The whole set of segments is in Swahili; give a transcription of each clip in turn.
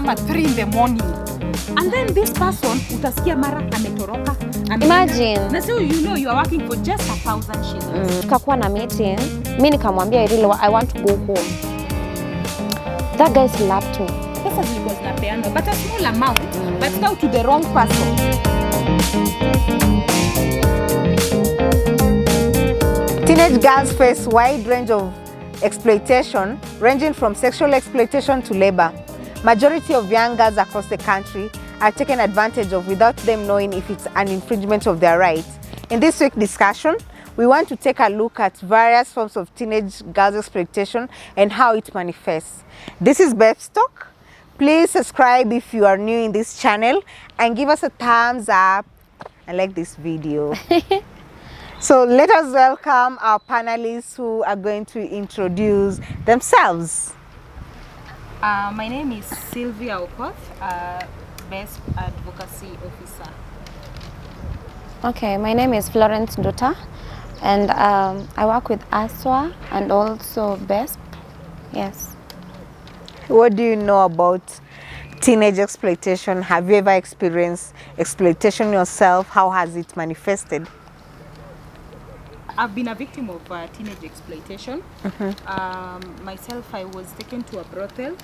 kama 3 in the morning. And then this person utasikia mara ametoroka. Imagine. Na so you know you are working for just 1,000 shillings. Tukakuwa na meeting, mimi nikamwambia I want to go home. That guy slapped me. Pesa zilikuwa zinapeana, but a small amount, but now to the wrong person. Teenage girls face wide range of exploitation, ranging from sexual exploitation to labor. Majority of young girls across the country are taken advantage of without them knowing if it's an infringement of their rights. In this week's discussion, we want to take a look at various forms of teenage girls exploitation and how it manifests. This is Beth Talk. Please subscribe if you are new in this channel and give us a thumbs up and like this video. So let us welcome our panelists who are going to introduce themselves. My name is Sylvia Okoth, Best Advocacy Officer. Okay, my name is Florence Ndota, and I work with ASWA and also BESP. Yes. What do you know about teenage exploitation? Have you ever experienced exploitation yourself? How has it manifested? I've been a victim of teenage exploitation. Myself, I was taken to a brothel.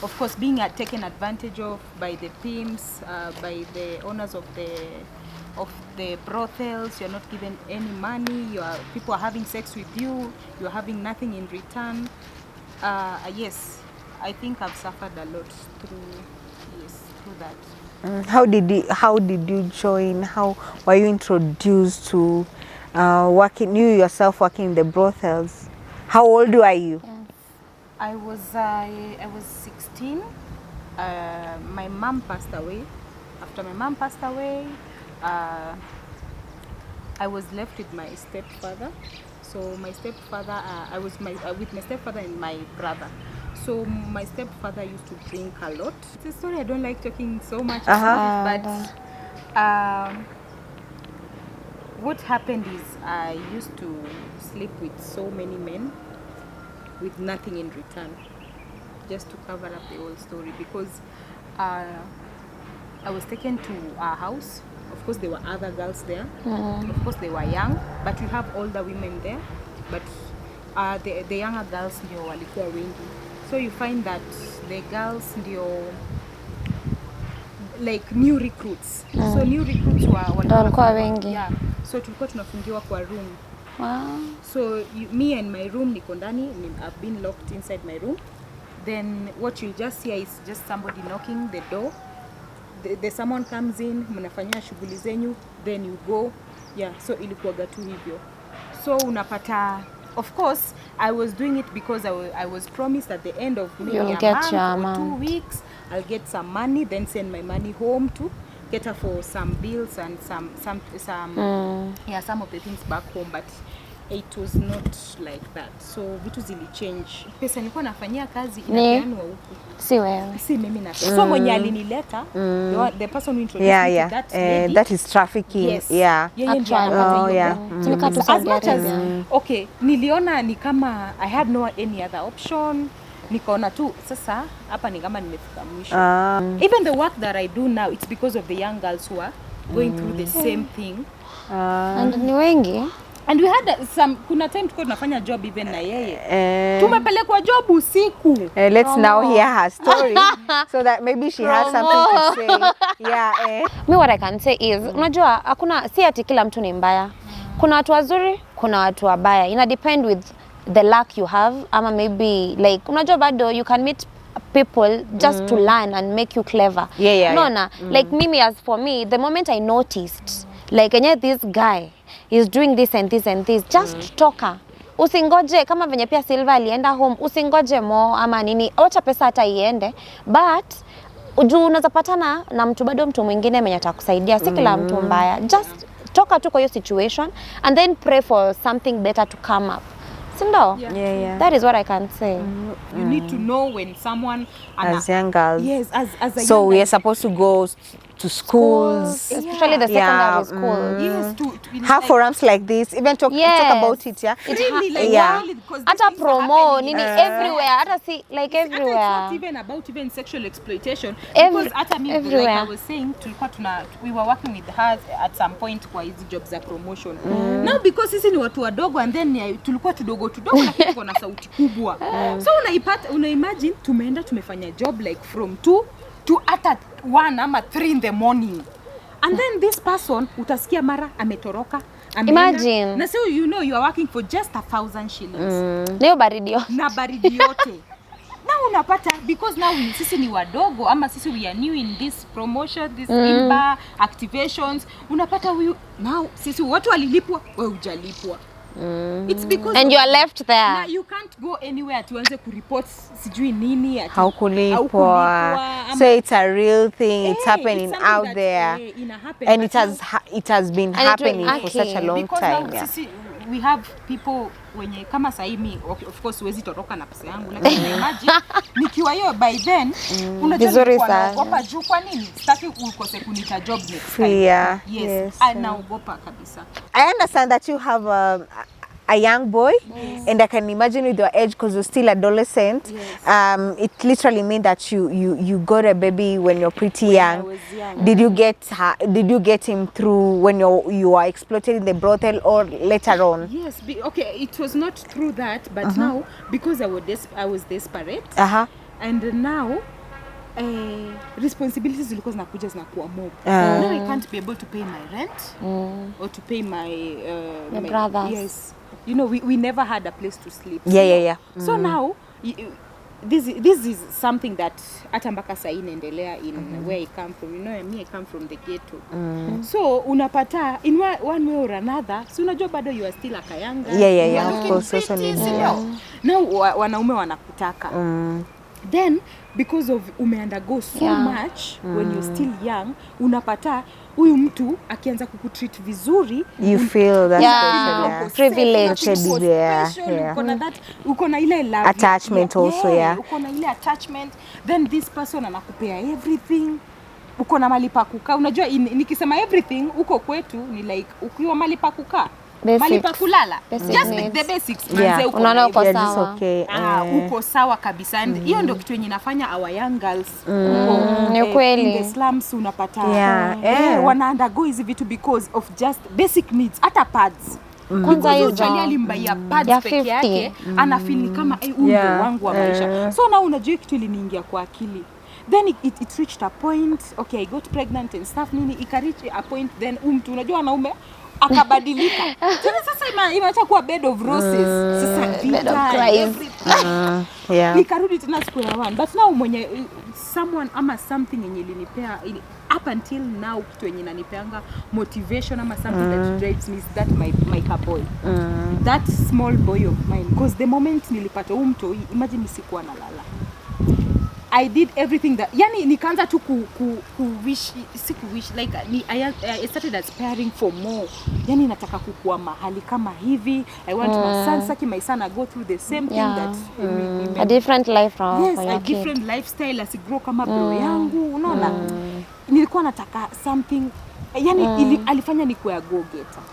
Of course, being taken advantage of by the pimps, by the owners of the brothels. You're not given any money. People are having sex with you. You're having nothing in return. Yes, I think I've suffered a lot through that. How did you join? How were you introduced to working in the brothels? How old were you? I was 16. My mom passed away. After my mom passed away, I was left with my stepfather. So my stepfather, I was with my stepfather and my brother. So my stepfather used to drink a lot. It's a story I don't like talking so much about, but what happened is I used to sleep with so many men with nothing in return, just to cover up the whole story, because I was taken to our house. Of course, there were other girls there. Of course, they were young, but we have older women there. But the younger girls ndio walikuwa wengi. So you find that the girls ndio like new recruits. So new recruits walikuwa wengi. Yeah. So tulikuwa tunafungiwa kwa room. Wow. So me and my room niko ndani, I've been locked inside my room. Then what you'll just hear is just somebody knocking the door. Someone comes in, mnafanyia shughuli zenyu, then you go. Yeah, so ilikuwaga tu hivyo. So unapata, of course, I was doing it because I was promised at the end of maybe a month or 2 weeks, I'll get some money, then send my money home to get her for some bills and some of the things back home, but it was not like that. So vitu zili change. Pesa nilikuwa nafanyia kazi inapeanwa huku. Si wewe. Si mimi na. So mwenye alinileta, the person who introduced me to that lady, that is trafficking. Yes. Yeah. As much as okay, niliona ni kama I had no any other option. Nikaona tu sasa hapa ni kama nimefika mwisho. Even the work that I do now, it's because of the young girls who are going through the same thing. And ni wengi. And we had kuna time tulikuwa tunafanya job even na yeye. Tumepelekwa job usiku. Let's now hear her story so that maybe she has something to say. Yeah. Me what I can say is, unajua hakuna, si ati kila mtu ni mbaya. Kuna watu wazuri, kuna watu wabaya. Ina depend with the luck you have, ama maybe like unajua bado you can meet people just to learn and make you clever. Like mimi, as for me, the moment I noticed like this guy is doing this and this and this, just toka. Usingoje kama venye pia Silva alienda home, usingoje mo ama nini, acha pesa hata iende, but unaweza patana na mtu bado mtu mwingine mwenye atakusaidia. Si kila mtu mbaya, just toka tu kwa hiyo situation and then pray for something better to come up. Sindo? Yeah. That is what I can say. You need to know when someone as young girls. Yes, as a so young we are supposed to go to schools. Especially the secondary schools. Yes, to Have like, forums like this, even talk about it, yeah. really, like, Yeah. really, because these Hata things are promo happening nini in everywhere. Hata see like It's everywhere. not even about even sexual exploitation Every- because hata me, like everywhere. I was saying, we were working with her at some point kwa hizi jobs za promotion. Now because sisi ni watu wadogo and then tulikuwa tudogo lakini tuko na sauti kubwa. So una imagine tumefanya job like from 2 to hata 1 ama 3 in the morning. And then this person utasikia mara ametoroka. Imagine. Na so you are working for just 1,000 shillings. Leo baridi. Na baridi yote. Now unapata because now sisi ni wadogo ama sisi we are new in this promotion, this imba activations, unapata now sisi watu walilipwa wewe hujalipwa. It's because And you are left there. Now you can't go anywhere tuanze kureport sijui nini ati Haukulipwa. So it's a real thing. It's happening out there. And it has been happening for such a long because time. Now, Yeah. sisi, we have people wenye kama sahi mi of course huwezi toroka na pesa yangu lakini imagine nikiwa hiyo by then unajua nilikuwa naogopa juu kwa nini sitaki ukose kunita job next time. Yeah. Yes. Naogopa kabisa. I understand that you have a young boy, and I can imagine with your age, because you're still adolescent. Yes. It literally means that you got a baby when you're pretty young. I was young. Did you get him through when you were exploited in the brothel or later on? Yes. Okay. It was not through that, but now because I was desperate. And now. Responsibilities zilikuwa zinakuwa mob. Now I can't be able to pay my rent or to pay my brothers. Yes. We never had a place to sleep. Yeah. So now this is something that hata mpaka saa inaendelea in where I come from. Me I come from the ghetto. So unapata in one way or another, so unajua bado you are still a kayanga. Yeah. Of course, Now wanaume wanakutaka. Then because of umeundergo so much when you're still young, unapata huyu mtu akianza kukutreat vizuri, you feel that privileged. Uko na ile love attachment also. Uko na ile attachment, then this person anakupea everything. Uko na mali pa kukaa. Unajua nikisema everything uko kwetu ni like ukiwa mali pa kukaa, mali pa kulala, just the basics. Unaona uko sawa. Okay. Uko sawa kabisa. And hiyo ndio kitu yenye inafanya our young girls Ni kweli. in the slums unapata wana undergo hizi vitu because of just basic needs, hata pads. Kwanza hizo alimbaia pads peke yake anafeel kama huyu wangu wa maisha. So na unajua kitu iliniingia kwa akili. Then it reached a point, okay, I got pregnant and stuff nini, reach a point then mtu unajua wanaume akabadilika. Sasa imeacha kuwa bed of roses. Sasa bed of cries. Nikarudi tena square one. But now mwenye someone ama something yenye ilinipea up until now kitu yenye inanipeanga motivation ama something that drives me is that my boy. That small boy of mine, because the moment nilipata mtu, imagine sikuwa nalala. I did everything that nikaanza tu wish like I started aspiring for more. Nataka kukua mahali kama hivi. I want my son, saki my son go through the same thing that a different life from a different lifestyle as grow kama bro yangu, unaona. Nilikuwa nataka something alifanya nikuwa go getter.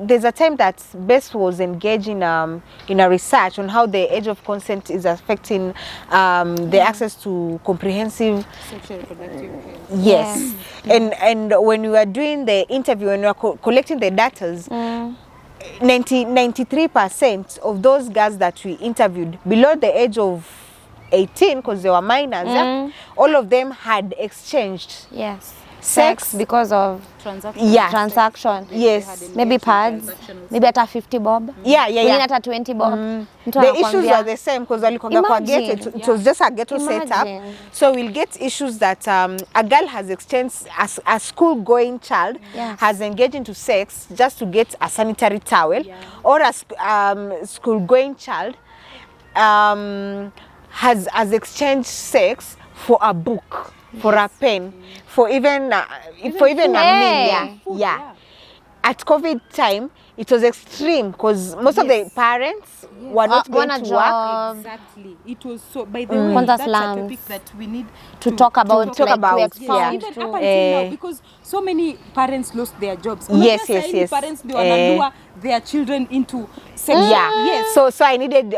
There's a time that Bess was engaged in a research on how the age of consent is affecting the access to comprehensive sexual reproductive care. Yes. And when we were doing the interview and we were collecting the data, 93% of those girls that we interviewed below the age of 18, because they were minors, all of them had exchanged sex because of transaction. Yes. Maybe pads, maybe at 50 bob. Yeah. At 20 bob. The issues are the same because it was just a ghetto setup. So we'll get issues that a girl has exchanged, a school-going child has engaged into sex just to get a sanitary towel, or a school-going child has exchanged sex for a book, for a pen, for even a meal. At COVID time, it was extreme because most of the parents were not going Wana to job. work. Exactly. It was so, by the way, Kwanza that's a slums. topic that we need To talk about, talk like, about, to yeah. expound even to. up until now, because so many parents lost their jobs. Yes, Unajua yes, sahi yes. Parents ndio wanalure their children into sex. Yeah. Yes. So I needed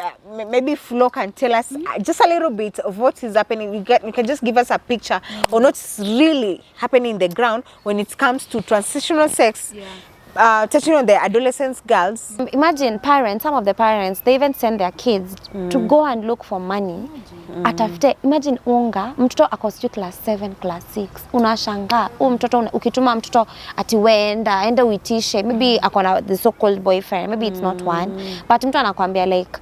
maybe Flo can tell us just a little bit of what is happening. You can just give us a picture on what's really happening in the ground when it comes to transitional sex. Yeah. Touching on the adolescents, girls. Imagine parents, some of the parents, they even send their kids to go and look for money. Atafute, imagine unga, mtoto ako sijui class 7, class 6. Unashangaa, mtoto ukituma mtoto ati enda uitishe, maybe akona the so called boyfriend, maybe it's not one, but mtu anakuambia like,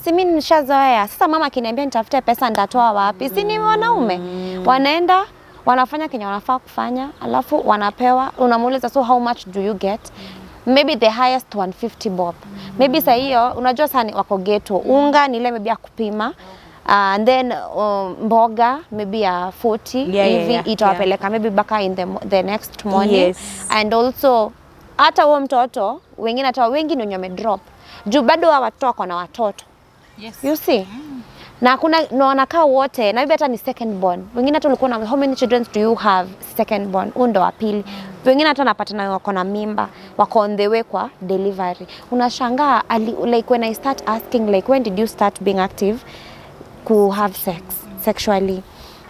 si mimi nishazoea. Sasa mama akiniambia nitafute pesa nitatoa wapi? Si ni wanaume. Wanaenda wanafanya kenye wanafaa kufanya, alafu wanapewa, unamuuliza so how much do you get? Maybe the highest 150 bob. Maybe saa hiyo unajua sana wako ghetto. Unga ni ile maybe ya kupima. And then mboga maybe ya 40 hivi itawapeleka maybe baka in the next morning. Yes. And also hata huo mtoto wengine hata wengi ni wenye wamedrop. Juu bado hawa watoto wako na watoto. Yes. You see? Na kuna wanakaa wote na maybe hata ni second born. Wengine hata ulikuwa na how many children do you have second born? Ndo wa pili. Wengine hata napatana wako na mimba, wako on the way kwa delivery. Unashangaa like when I start asking like when did you start being active to have sex sexually?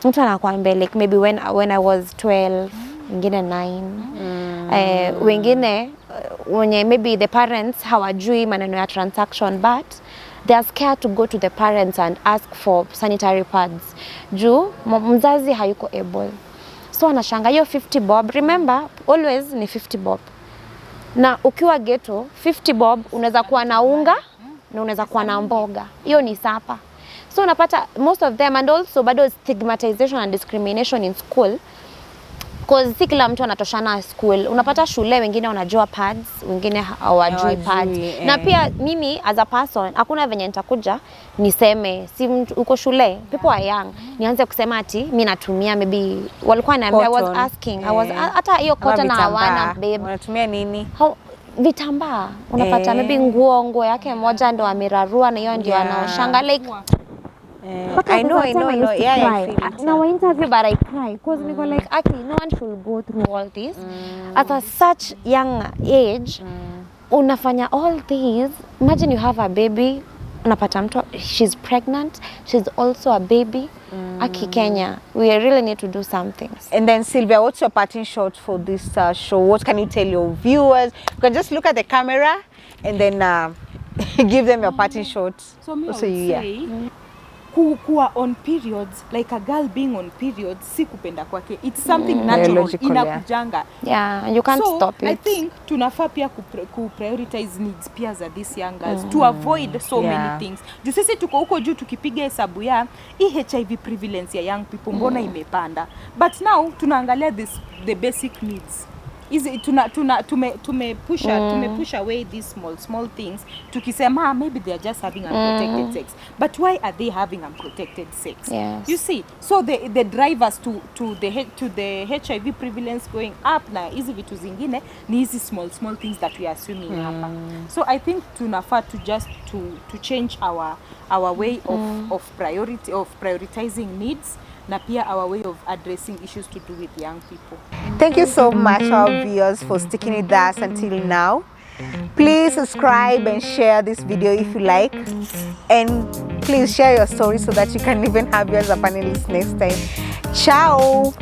Mtu anakuambia like maybe when I was 12, wengine 9. Wengine wenye maybe the parents hawajui maneno ya transaction but they are scared to go to the parents and ask for sanitary pads. Juu mzazi hayuko able. So anashanga hiyo 50 bob. Remember, always ni 50 bob. Na ukiwa ghetto, 50 bob unaweza kuwa na unga na unaweza kuwa na mboga. Hiyo ni sapa. So unapata most of them, and also bado stigmatization and discrimination in school. Because si kila mtu anatoshana school. Unapata shule wengine wanajua pads, wengine hawajui pads. Na pia mimi as a person, hakuna venye nitakuja niseme si uko shule, people are young. Nianze kusema ati mimi natumia maybe walikuwa naambia I was asking. I was hata hiyo cotton na hawana babe. Wanatumia nini? Vitambaa. Unapata maybe nguo yake moja ndo amirarua na hiyo ndio anaoshanga like I know. Yeah, I feel it. Now I interview but I cry because niko like actually no one should go through all this at a such young age. Unafanya all these. Imagine you have a baby, unapata mtu she's pregnant, she's also a baby. Aki Kenya, we really need to do something. And then Sylvia, what's your parting shot for this show? What can you tell your viewers? You can just look at the camera and then give them your parting shot. So me also, I would say kuwa on periods, like a girl being on periods, si kupenda kwake. It's something natural, inakujanga. Yeah, you can't stop it. I think tunafaa pia prioritize needs pia za these young girls to avoid so many things. Juu sisi tuko huko juu tukipiga hesabu ya HIV prevalence ya young people mbona imepanda. But now tunaangalia the basic needs. Push away these small things tukisema maybe they are just having unprotected sex, but why are they having unprotected sex? Yes. You see, so the drivers to the HIV prevalence going up na hizi vitu zingine ni hizi small things that we are assuming hapa. So I think tunafaa to just to change our way of prioritizing needs na pia our way of addressing issues to do with young people. Thank you so much, our viewers, for sticking with us until now. Please subscribe and share this video if you like. And please share your story so that you can even have you as a panelist next time. Ciao!